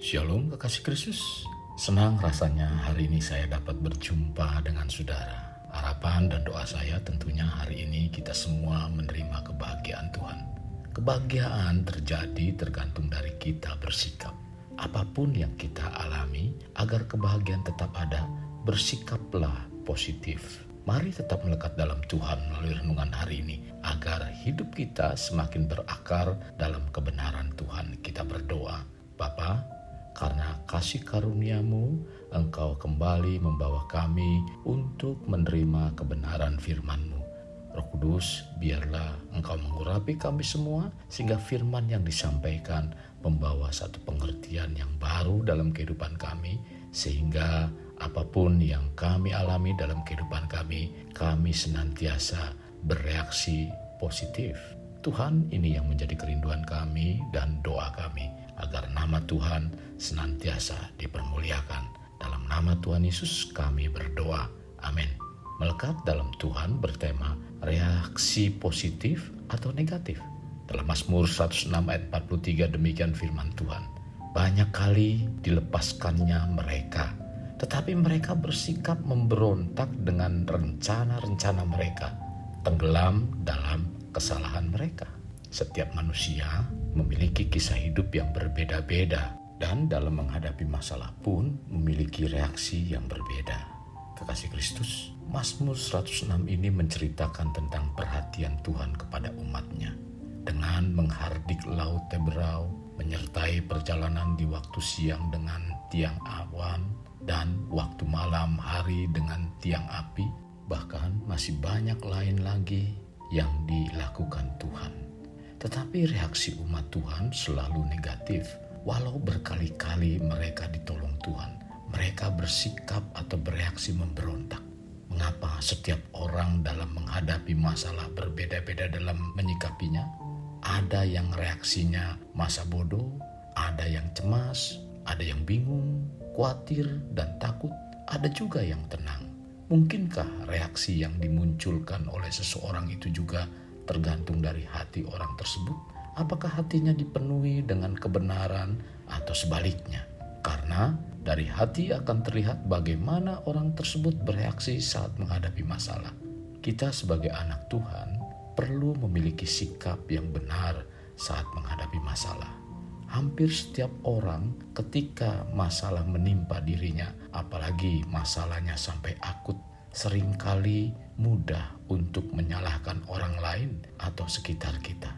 Shalom kekasih Kristus. Senang rasanya hari ini saya dapat berjumpa dengan saudara. Harapan dan doa saya tentunya hari ini kita semua menerima kebahagiaan Tuhan. Kebahagiaan terjadi tergantung dari kita bersikap. Apapun yang kita alami, agar kebahagiaan tetap ada, bersikaplah positif. Mari tetap melekat dalam Tuhan melalui renungan hari ini, agar hidup kita semakin berakar dalam kebenaran Tuhan. Kita berdoa, Bapa, karena kasih karunia-Mu, Engkau kembali membawa kami untuk menerima kebenaran firman-Mu. Roh Kudus, biarlah Engkau mengurapi kami semua, sehingga firman yang disampaikan membawa satu pengertian yang baru dalam kehidupan kami, sehingga apapun yang kami alami dalam kehidupan kami senantiasa bereaksi positif. Tuhan, ini yang menjadi kerinduan kami dan doa kami, agar nama Tuhan senantiasa dipermuliakan. Dalam nama Tuhan Yesus kami berdoa. Amin. Melekat dalam Tuhan bertema reaksi positif atau negatif. Dalam Mazmur 106 ayat 43 demikian firman Tuhan. Banyak kali dilepaskannya mereka, tetapi mereka bersikap memberontak dengan rencana-rencana mereka, tenggelam dalam kesalahan mereka. Setiap manusia memiliki kisah hidup yang berbeda-beda, dan dalam menghadapi masalah pun memiliki reaksi yang berbeda. Kekasih Kristus, Mazmur 106 ini menceritakan tentang perhatian Tuhan kepada umatnya. Dengan menghardik laut Teberau, menyertai perjalanan di waktu siang dengan tiang awan, dan waktu malam hari dengan tiang api, bahkan masih banyak lain lagi yang dilakukan Tuhan. Tetapi reaksi umat Tuhan selalu negatif. Walau berkali-kali mereka ditolong Tuhan, mereka bersikap atau bereaksi memberontak. Mengapa setiap orang dalam menghadapi masalah berbeda-beda dalam menyikapinya? Ada yang reaksinya masa bodoh, ada yang cemas, ada yang bingung, khawatir, dan takut. Ada juga yang tenang. Mungkinkah reaksi yang dimunculkan oleh seseorang itu juga tergantung dari hati orang tersebut? Apakah hatinya dipenuhi dengan kebenaran atau sebaliknya? Karena dari hati akan terlihat bagaimana orang tersebut bereaksi saat menghadapi masalah. Kita sebagai anak Tuhan perlu memiliki sikap yang benar saat menghadapi masalah. Hampir setiap orang ketika masalah menimpa dirinya, apalagi masalahnya sampai akut, seringkali mudah untuk menyalahkan orang lain atau sekitar kita.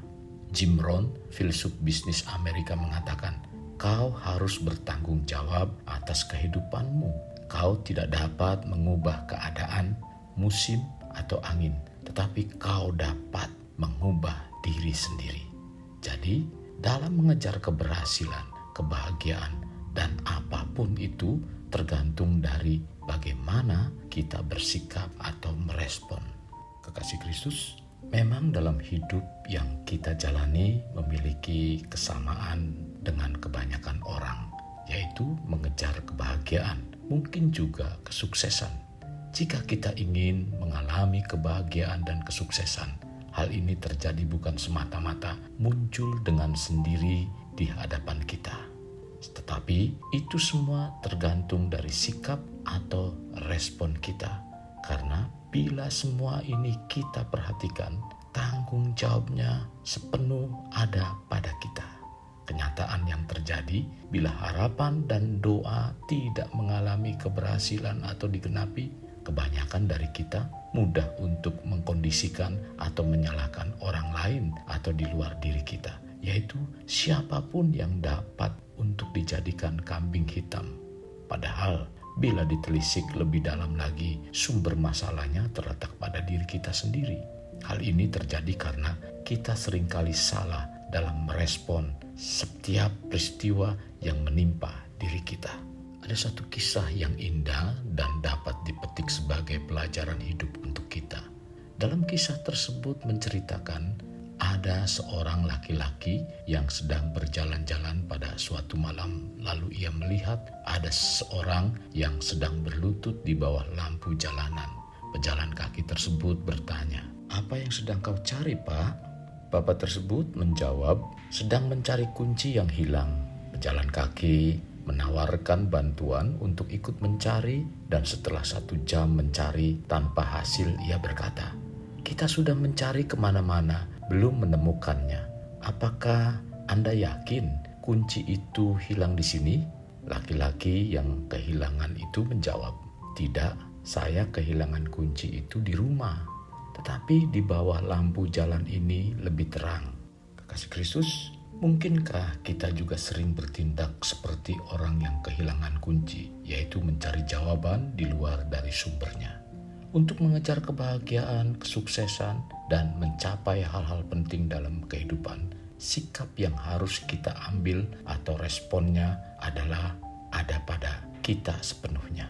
Jim Rohn, filsuf bisnis Amerika mengatakan, kau harus bertanggung jawab atas kehidupanmu. Kau tidak dapat mengubah keadaan, musim, atau angin, tetapi kau dapat mengubah diri sendiri. Jadi, dalam mengejar keberhasilan, kebahagiaan, dan apapun itu tergantung dari bagaimana kita bersikap atau merespon. Kekasih Kristus, memang dalam hidup yang kita jalani memiliki kesamaan dengan kebanyakan orang, yaitu mengejar kebahagiaan, mungkin juga kesuksesan. Jika kita ingin mengalami kebahagiaan dan kesuksesan, hal ini terjadi bukan semata-mata muncul dengan sendiri di hadapan kita. Tetapi itu semua tergantung dari sikap atau respon kita. Karena bila semua ini kita perhatikan, tanggung jawabnya sepenuh ada pada kita. Kenyataan yang terjadi bila harapan dan doa tidak mengalami keberhasilan atau digenapi, kebanyakan dari kita mudah untuk mengkondisikan atau menyalahkan orang lain atau di luar diri kita, yaitu siapapun yang dapat untuk dijadikan kambing hitam. Padahal bila ditelisik lebih dalam lagi, sumber masalahnya terletak pada diri kita sendiri. Hal ini terjadi karena kita seringkali salah dalam merespon setiap peristiwa yang menimpa diri kita. Ada satu kisah yang indah dan dapat dipetik sebagai pelajaran hidup untuk kita. Dalam kisah tersebut menceritakan ada seorang laki-laki yang sedang berjalan-jalan pada suatu malam, lalu ia melihat ada seseorang yang sedang berlutut di bawah lampu jalanan. Pejalan kaki tersebut bertanya, "Apa yang sedang kau cari, Pak?" Bapak tersebut menjawab, "Sedang mencari kunci yang hilang." Pejalan kaki menawarkan bantuan untuk ikut mencari, dan setelah 1 jam mencari tanpa hasil, ia berkata, "Kita sudah mencari kemana-mana, belum menemukannya. Apakah Anda yakin kunci itu hilang di sini?" Laki-laki yang kehilangan itu menjawab, "Tidak, saya kehilangan kunci itu di rumah. Tetapi di bawah lampu jalan ini lebih terang." Kekasih Kristus, mungkinkah kita juga sering bertindak seperti orang yang kehilangan kunci, yaitu mencari jawaban di luar dari sumbernya? Untuk mengejar kebahagiaan, kesuksesan, dan mencapai hal-hal penting dalam kehidupan, sikap yang harus kita ambil atau responnya adalah ada pada kita sepenuhnya.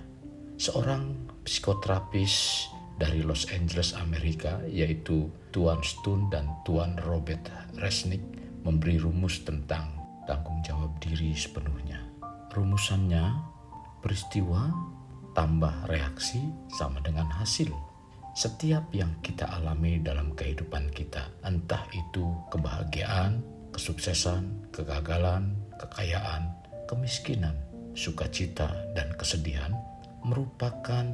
Seorang psikoterapis dari Los Angeles, Amerika, yaitu Tuan Stone dan Tuan Robert Resnick, memberi rumus tentang tanggung jawab diri sepenuhnya. Rumusannya, peristiwa tambah reaksi sama dengan hasil. Setiap yang kita alami dalam kehidupan kita, entah itu kebahagiaan, kesuksesan, kegagalan, kekayaan, kemiskinan, sukacita, dan kesedihan, merupakan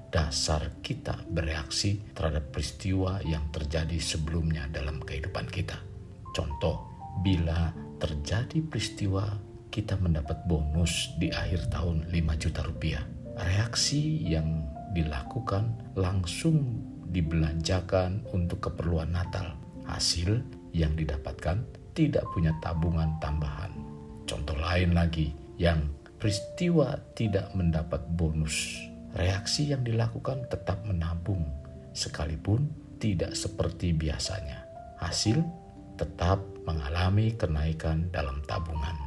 dasar kita bereaksi terhadap peristiwa yang terjadi sebelumnya dalam kehidupan kita. Contoh, bila terjadi peristiwa kita mendapat bonus di akhir tahun 5 juta rupiah, reaksi yang dilakukan langsung dibelanjakan untuk keperluan Natal. Hasil yang didapatkan tidak punya tabungan tambahan. Contoh lain lagi, yang peristiwa tidak mendapat bonus, reaksi yang dilakukan tetap menabung, sekalipun tidak seperti biasanya. Hasil tetap mengalami kenaikan dalam tabungan.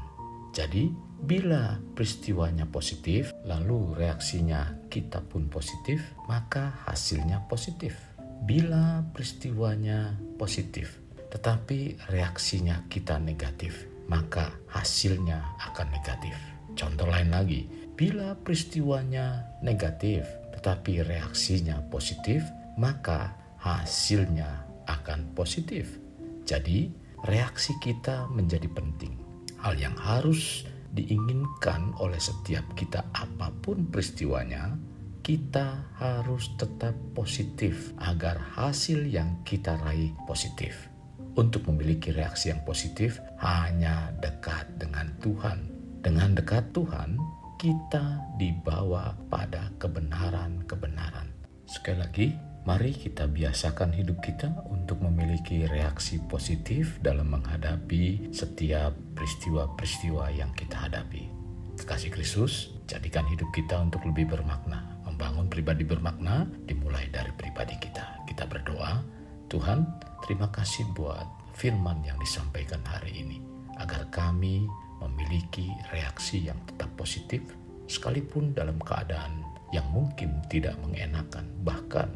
Jadi, bila peristiwanya positif, lalu reaksinya kita pun positif, maka hasilnya positif. Bila peristiwanya positif, tetapi reaksinya kita negatif, maka hasilnya akan negatif. Contoh lain lagi, bila peristiwanya negatif, tetapi reaksinya positif, maka hasilnya akan positif. Jadi, reaksi kita menjadi penting. Hal yang harus diinginkan oleh setiap kita, apapun peristiwanya, kita harus tetap positif agar hasil yang kita raih positif. Untuk memiliki reaksi yang positif, hanya dekat dengan Tuhan. Dengan dekat Tuhan, kita dibawa pada kebenaran-kebenaran. Sekali lagi, mari kita biasakan hidup kita untuk memiliki reaksi positif dalam menghadapi setiap peristiwa-peristiwa yang kita hadapi. Kekasih Kristus, jadikan hidup kita untuk lebih bermakna. Membangun pribadi bermakna dimulai dari pribadi kita. Kita berdoa, Tuhan, terima kasih buat firman yang disampaikan hari ini, agar kami memiliki reaksi yang tetap positif, sekalipun dalam keadaan yang mungkin tidak mengenakan, bahkan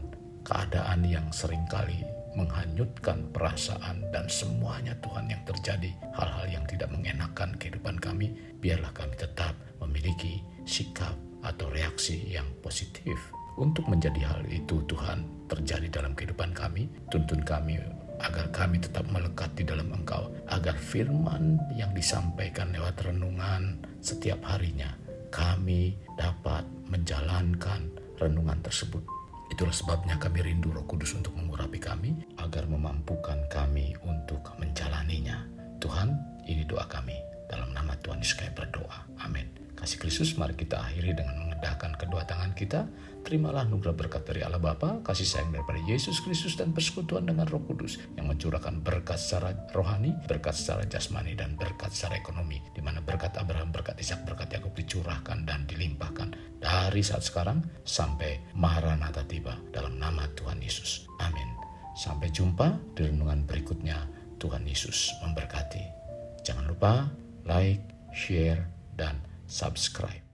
keadaan yang seringkali menghanyutkan perasaan dan semuanya Tuhan yang terjadi, hal-hal yang tidak mengenakan kehidupan kami, biarlah kami tetap memiliki sikap atau reaksi yang positif. Untuk menjadi hal itu Tuhan terjadi dalam kehidupan kami, tuntun kami agar kami tetap melekat di dalam Engkau, agar firman yang disampaikan lewat renungan setiap harinya, kami dapat menjalankan renungan tersebut. Itulah sebabnya kami rindu Roh Kudus untuk mengurapi kami, agar memampukan kami untuk menjalaninya. Tuhan, ini doa kami. Dalam nama Tuhan Yesus kami berdoa. Amin. Kasih Kristus, mari kita akhiri dengan mengedahkan kedua tangan kita. Terimalah anugerah berkat dari Allah Bapa, kasih sayang daripada Yesus Kristus, dan persekutuan dengan Roh Kudus yang mencurahkan berkat secara rohani, berkat secara jasmani, dan berkat secara ekonomi, di mana berkat Abraham, berkat Ishak, berkat Yakub dicurahkan dan dilimpahkan dari saat sekarang sampai Maranatha tiba, dalam nama Tuhan Yesus. Amin. Sampai jumpa di renungan berikutnya. Tuhan Yesus memberkati. Jangan lupa like, share, dan subscribe.